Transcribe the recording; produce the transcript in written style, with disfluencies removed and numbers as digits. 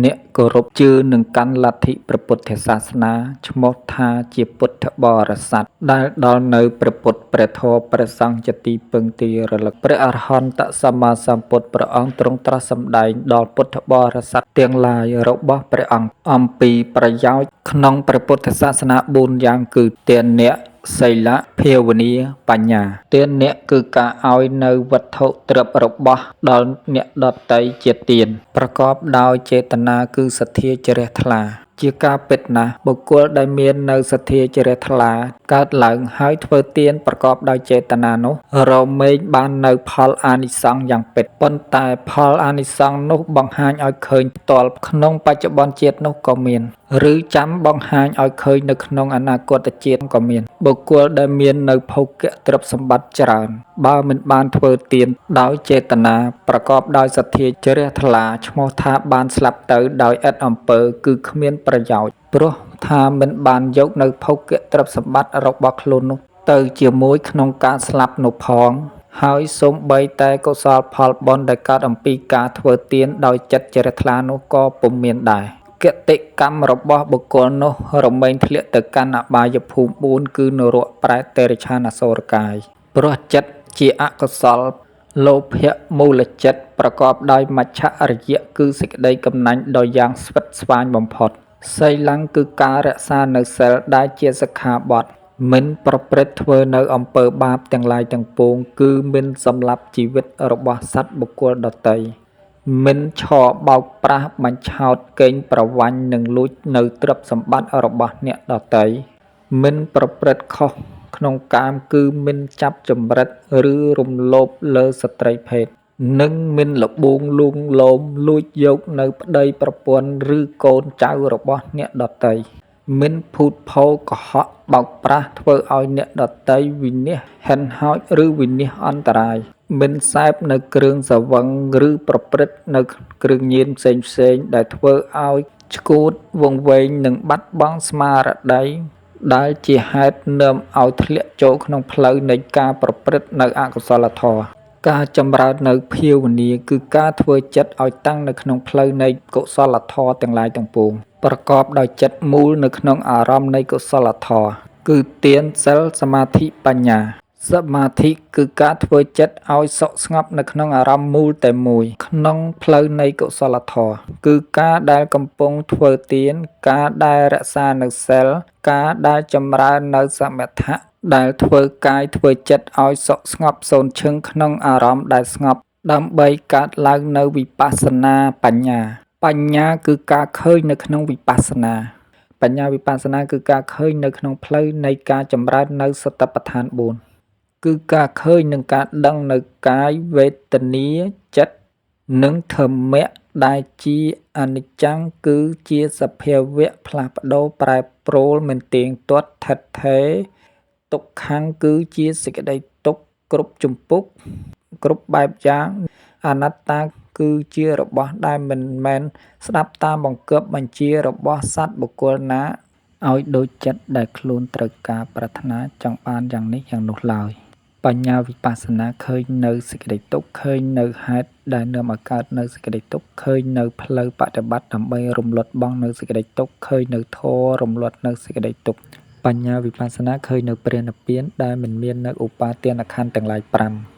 អ្នកគោរពជឿនឹងកាន់លទ្ធិព្រះពុទ្ធសាសនាឈ្មោះថាជាពុទ្ធបរិស័ទដែលដល់នូវព្រះពុទ្ធព្រះធម៌ព្រះសង្ឃជាទីពឹងទីរលឹកព្រះអរហន្តសម្មាសម្ពុទ្ធព្រះអង្គទ្រង់ត្រាស់សម្ដែងដល់ពុទ្ធបរិស័ទទាំងឡាយរបស់ព្រះអង្គអំពីប្រយោជន៍ក្នុងព្រះពុទ្ធសាសនា4យ៉ាងគឺទានៈសីលៈភាវនាបញ្ញាទានៈគឺការឲ្យនៅវត្ថុទ្រព្យរបស់ដល់អ្នកដទៃជាទានប្រកបដោយចេតនាគឺសទ្ធាជ្រះថ្លាជាការពិតណាស់បុគ្គលដែលមាននៅសទ្ធាជ្រះថ្លាកើតឡើងហើយធ្វើទានប្រកបដោយចេតនានោះរមែងបាននៅផលអានិសង្សយ៉ាងពិតប៉ុន្តែផលអានិសង្សនោះបង្ហាញឲ្យឃើញផ្ទាល់ក្នុងបច្ចុប្បន្នជាតិនោះក៏មានឬចាំបង្ហាញឲ្យឃើញនៅក្នុងអនាគតជាតិក៏មានបុគ្គលដែលមាននៅភោគៈទ្រព្យសម្បត្តិច្រើនបើមិនបានធ្វើទានដោយចេតនាប្រកបដោយសទ្ធាជ្រះថ្លាឈ្មោះថាបានស្លាប់ទៅដោយឥតអំពើគឺគ្មានប្រយោជន៍ព្រោះថាមិនបានយកនៅភោគៈទ្រព្យសម្បត្តិរបស់ខ្លួននោះទៅជាមួយក្នុងការស្លាប់នោះផងហើយសូម្បីតែកុសលផលបុណ្យដែលកើតអំពីការធ្វើទានដោយចិត្តជ្រះថ្លានោះក៏ពុំមានដែរគតិកម្មរបស់បុគ្គលនោះរមែងធ្លាក់ទៅកាន់អបាយភូមិ4គឺនរកប្រែតតិរិឆានអសូរកាយព្រោះចិត្តជាអកុសលលោភៈមូលចិត្តប្រកបដោយមច្ឆរិយៈគឺសេចក្តីកំណាញ់ដោយយ៉ាងស្វិតស្វាញបំផុតសីលੰគឺការរក្សានៅសិលដែលជាសិក្ខាបទមិនប្រព្រឹត្តធ្វើនៅអំពើបាបទាំងឡាយទាំងពួងគឺមិនសម្លាប់ជីវិតរបស់សត្វបុគ្គលដទៃមិនឆោបោកប្រាស់បញ្ឆោតកេងប្រវ័ញ្ចនិងលួចនៅទ្រព្យសម្បត្តិរបស់អ្នកដទៃមិនប្រព្រឹត្តខុសក្នុងកាមគឺមិនចាប់ចម្រិតឬរំលោភលើស្ត្រីភេទនិងមិនលបួងលួងលោមលួចយកនៅប្តីប្រពន្ធឬកូនចៅរបស់អ្នកដទៃមិនភូតភរកុហកបោកប្រាស់ធ្វើឲ្យអ្នកដទៃវិនាសហិនហោចឬវិនាសអន្តរាយមិនសេពនៅគ្រឿងសវឹងឬប្រព្រឹត្តនៅគ្រឿងញៀនផ្សេងដែលធ្វើឲ្យឆ្កួតវង្វេងនិងបាត់បង់ស្មារតីដែលជាហេតុនាំឲ្យធ្លាក់ចូលក្នុងផ្លូវនៃការប្រព្រឹត្តនៅអកុសលធម៌ការចម្រើននៅភាវនាគឺការធ្វើចិត្តឲ្យតាំងនៅក្នុងផ្លូវនៃកុសលធម៌ទាំងឡាយទាំងពួងប្រកបដោយចិត្តមូលនៅក្នុងអារម្មណ៍នៃកុសលធម៌គឺទានសិលសមាធិបញ្ញាសមាធិគឺការធ្វើចិត្តឲ្យសុខស្ងប់នៅក្នុងអារម្មណ៍មូលតែមួយក្នុងផ្លូវនៃកុសលធម៌គឺការដែលកំពុងធ្វើទានការដែលរក្សានៅសិលការដែលចម្រើននៅសមថៈដែលធ្វើកាយធ្វើចិត្តឲ្យសុខស្ងប់សូន្យឈឹងក្នុងអារម្មណ៍ដែលស្ងប់ដើម្បីកើតឡើងនៅវិបស្សនាបញ្ញាបញ្ញាគឺការឃើញនៅក្នុងវិបស្សនាបញ្ញាវិបស្សនាគឺការឃើញនៅក្នុងផ្លូវនៃការចម្រើននៅសតិប្បដ្ឋាន4គឺការឃើញនឹងការដឹងនៅកាយវេទនាចិត្តនិងធម្មៈដែលជាអនិច្ចំគឺជាសភាវៈផ្លាស់ប្ដូរប្រែប្រួលមិនទៀងទាត់ឋិតថេរទុក្ខំគឺជាសេចក្តីទុក្ខគ្រប់ជំពូកគ្រប់បែបយ៉ាងអនត្តាគឺជារបស់ដែលមិនមែនស្ដាប់តាមបង្គាប់បញ្ជារបស់សត្វបុគ្គលណាឲ្យដូចចិត្តដែលខ្លួនត្រូវការប្រាថ្នាចង់បានយ៉ាងនេះយ៉ាងនោះឡើយបញ្ញាវិបស្សនាឃើញនៅសេចក្តីទុក្ខឃើញនៅហេតុដែលនាំឲ្យកើតនៅសេចក្តីទុក្ខឃើញនៅផ្លូវបប្រតិបត្តិដើម្បីរំលត់បង់នៅសេចក្តីទុក្ខឃើញនៅធម៌រំលត់នៅសេចក្តីទុក្ខបញ្ញាវិបស្សនាឃើញនៅព្រះនិព្វានដែលមិនមាននៅឧបាទានខណ្ឌទាំងឡាយ5